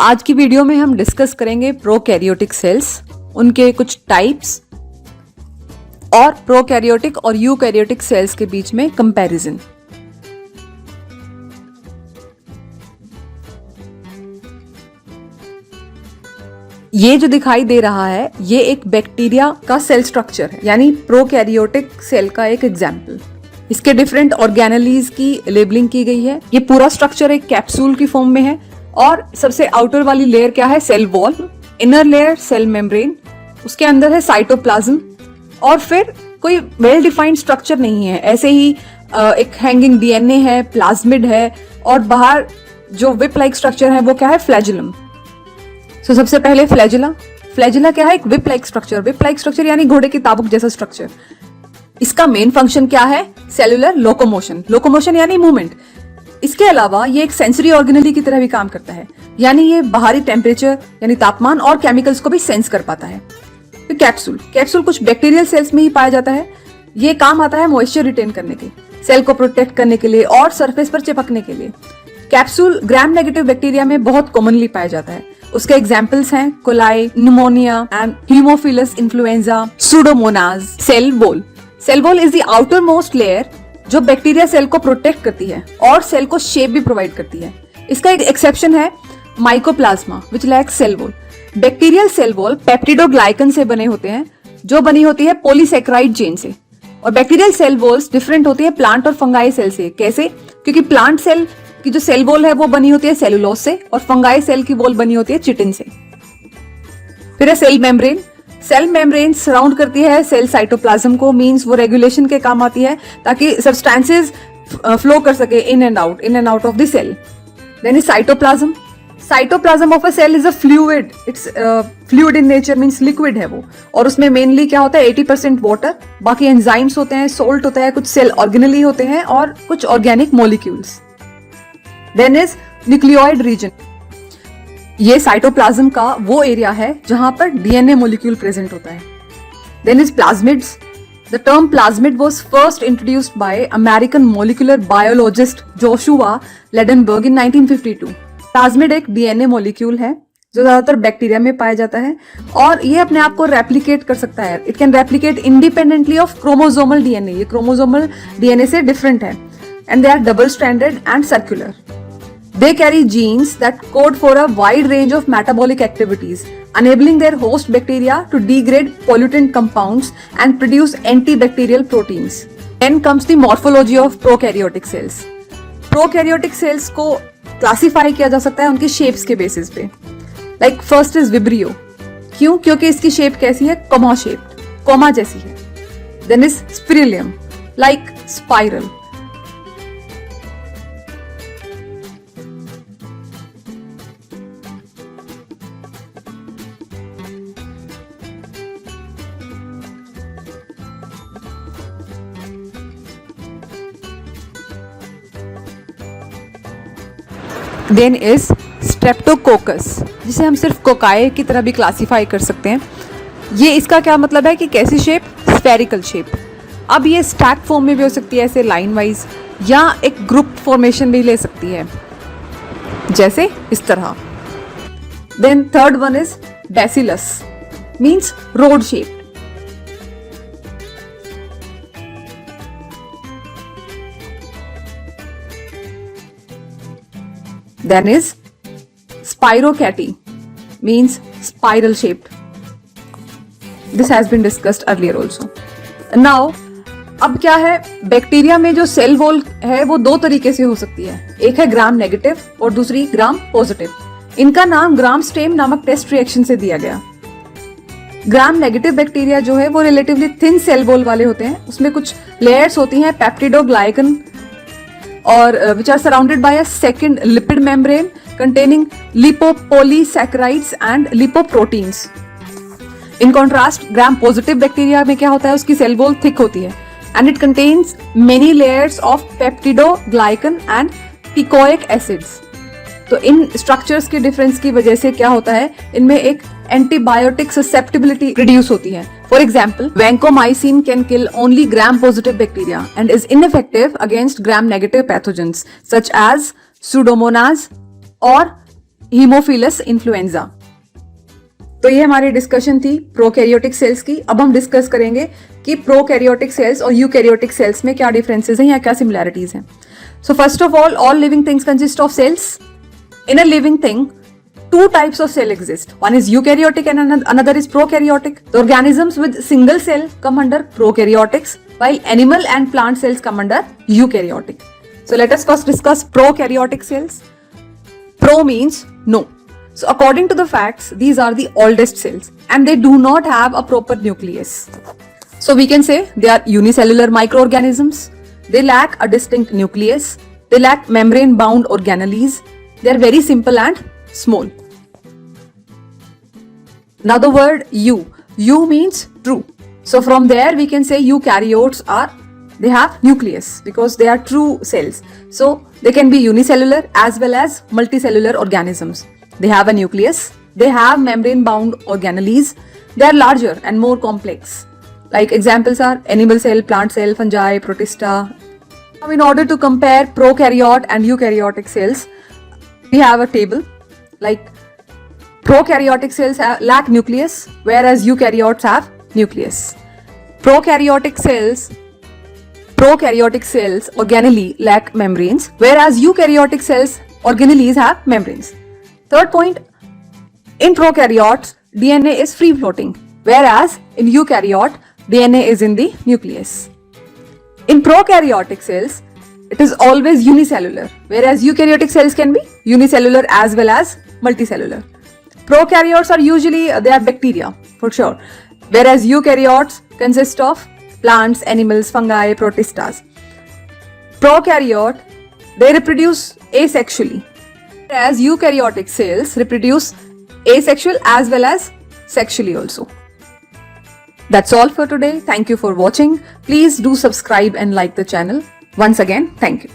आज की वीडियो में हम डिस्कस करेंगे प्रोकैरियोटिक सेल्स, उनके कुछ टाइप्स और प्रोकैरियोटिक और यूकैरियोटिक सेल्स के बीच में कंपैरिजन। ये जो दिखाई दे रहा है ये एक बैक्टीरिया का सेल स्ट्रक्चर है, यानी प्रोकैरियोटिक सेल का एक एग्जाम्पल। इसके डिफरेंट ऑर्गेनेलीज की लेबलिंग की गई है। ये पूरा स्ट्रक्चर एक कैप्सूल की फॉर्म में है और सबसे आउटर वाली लेयर क्या है? Cell wall, inner layer cell membrane, उसके अंदर है साइटोप्लाज्म और फिर कोई वेल डिफाइंड स्ट्रक्चर नहीं है। ऐसे ही एक हैंगिंग डीएनए है, प्लाज्मिड है और बाहर जो विप लाइक स्ट्रक्चर है वो क्या है? फ्लैजुलम। सो सबसे पहले फ्लैजिला क्या है? एक whip like structure. Whip like structure यानी घोड़े की ताबुक जैसा स्ट्रक्चर। इसका मेन फंक्शन क्या है? सेलुलर लोकोमोशन यानी मूवमेंट। इसके अलावा ये एक सेंसरी ऑर्गेनेली की तरह भी काम करता है, यानी ये बाहरी टेम्परेचर यानी तापमान और केमिकल्स को भी सेंस कर पाता है। फिर कैप्सूल कुछ बैक्टीरियल सेल्स में ही पाया जाता है। ये काम आता है मॉइस्चर रिटेन करने के, सेल को प्रोटेक्ट करने के लिए और सरफेस पर चिपकने के लिए। कैप्सूल ग्राम नेगेटिव बैक्टीरिया में बहुत कॉमनली पाया जाता है। उसके एग्जाम्पल्स हैं coli, pneumonia and haemophilus influenza, pseudomonas. Cell wall is the outermost layer जो बैक्टीरिया सेल को प्रोटेक्ट करती है और सेल को शेप भी प्रोवाइड करती है। इसका एक एक्सेप्शन है mycoplasma which lacks cell wall. Bacterial cell wall peptidoglycan से बने होते हैं जो बनी होती है पॉलीसेकेराइड चेन से। और बैक्टीरियल सेल वॉल्स डिफरेंट होती है प्लांट और फंगाई सेल से। कैसे? क्योंकि प्लांट सेल की जो सेल वॉल है वो बनी होती है सेलुलोज से और फंगाई सेल की वॉल बनी होती है चिटिन से। फिर है सेल मेम्ब्रेन सराउंड करती है सेल साइटोप्लाज्म को, मींस वो रेगुलेशन के काम आती है ताकि सब्सटेंसेस फ्लो कर सके in and out of the cell. Then is cytoplasm of a cell is a fluid. It's fluid in nature, means liquid है वो। और उसमें मेनली क्या होता है? 80% वाटर, बाकी एंजाइम्स होते हैं, सोल्ट होता है, कुछ सेल ऑर्गेनेली होते हैं और कुछ organic molecules. Then is nucleoid region. ये साइटोप्लाज्म का वो एरिया है जहां पर डीएनए मॉलिक्यूल प्रेजेंट होता है। Then is plasmids. The term plasmid was first introduced by American molecular biologist Joshua Lederberg in 1952। Plasmid एक डीएनए मॉलिक्यूल है जो ज्यादातर बैक्टीरिया में पाया जाता है और ये अपने आप को रेप्लिकेट कर सकता है। It can replicate independently of chromosomal DNA. ये क्रोमोसोमल डीएनए से डिफरेंट है and they are double stranded and circular. They carry genes that code for a wide range of metabolic activities, enabling their host bacteria to degrade pollutant compounds and produce antibacterial proteins. Then comes the morphology of prokaryotic cells. Prokaryotic cells को classify किया जा सकता है उनकी shapes के basis पे। Like first is Vibrio. क्यों? क्योंकि इसकी शेप कैसी है? कोमा शेप्ड, कोमा जैसी है। Then is Spirillum, like spiral. Then is streptococcus, जिसे हम सिर्फ कोकाए की तरह भी क्लासीफाई कर सकते हैं। ये इसका क्या मतलब है कि कैसी शेप? Spherical shape. अब ये स्टैक फॉर्म में भी हो सकती है, ऐसे लाइन वाइज, या एक ग्रुप फॉर्मेशन भी ले सकती है जैसे इस तरह। Then third one is bacillus, means rod shape. Then is Spirocati, means spiral shaped. This has been discussed earlier also. Now, अब क्या है? बैक्टीरिया में जो सेल वॉल है वो दो तरीके से हो सकती है। एक है ग्राम नेगेटिव और दूसरी ग्राम पॉजिटिव। इनका नाम ग्राम स्टेम नामक टेस्ट रिएक्शन से दिया गया। ग्राम नेगेटिव बैक्टीरिया जो है वो रिलेटिवली थिन सेल वॉल वाले होते हैं। उसमें कुछ लेयर्स होती हैं पेप्टिडोग्लाइकन और which are surrounded by a second lipid membrane containing lipopolysaccharides and lipoproteins. In contrast, gram positive bacteria में क्या होता है? उसकी cell wall thick होती है and it contains many layers of peptidoglycan and picoic acids. तो इन structures के difference की वजह से क्या होता है? इनमें एक एंटीबायोटिक ससेप्टिबिलिटी रिड्यूस होती है। For example, vancomycin can kill only gram positive bacteria and is ineffective against gram negative pathogens such as pseudomonas और हीमोफिलस इन्फ्लुएंजा। तो ये हमारी डिस्कशन थी प्रोकैरियोटिक सेल्स की। अब हम डिस्कस करेंगे कि प्रोकैरियोटिक सेल्स और यूकैरियोटिक सेल्स में क्या डिफरेंसेस हैं या क्या सिमिलैरिटीज हैं। So first of all living things consist of cells. In a living thing, two types of cell exist. One is eukaryotic and another is prokaryotic. The organisms with single cell come under prokaryotics, while animal and plant cells come under eukaryotic. So let us first discuss prokaryotic cells. Pro means no. So according to the facts, these are the oldest cells and they do not have a proper nucleus. So we can say they are unicellular microorganisms. They lack a distinct nucleus. They lack membrane bound organelles. They are very simple and small. Now the word you means true. So from there we can say eukaryotes they have nucleus because they are true cells. So they can be unicellular as well as multicellular organisms. They have a nucleus. They have membrane bound organelles. They are larger and more complex. Like examples are animal cell, plant cell, fungi, protista. Now in order to compare prokaryote and eukaryotic cells, we have a table. Like prokaryotic cells lack nucleus, whereas eukaryotes have nucleus. Prokaryotic cells organelles lack membranes, whereas eukaryotic cells organelles have membranes. Third point, in prokaryotes, DNA is free floating, whereas in eukaryote, DNA is in the nucleus. In prokaryotic cells, it is always unicellular, whereas eukaryotic cells can be unicellular as well as multicellular. Prokaryotes are usually, they are bacteria for sure, whereas eukaryotes consist of plants, animals, fungi, protistas. Prokaryote, they reproduce asexually, whereas eukaryotic cells reproduce asexual as well as sexually also. That's all for today. Thank you for watching. Please do subscribe and like the channel. Once again, thank you.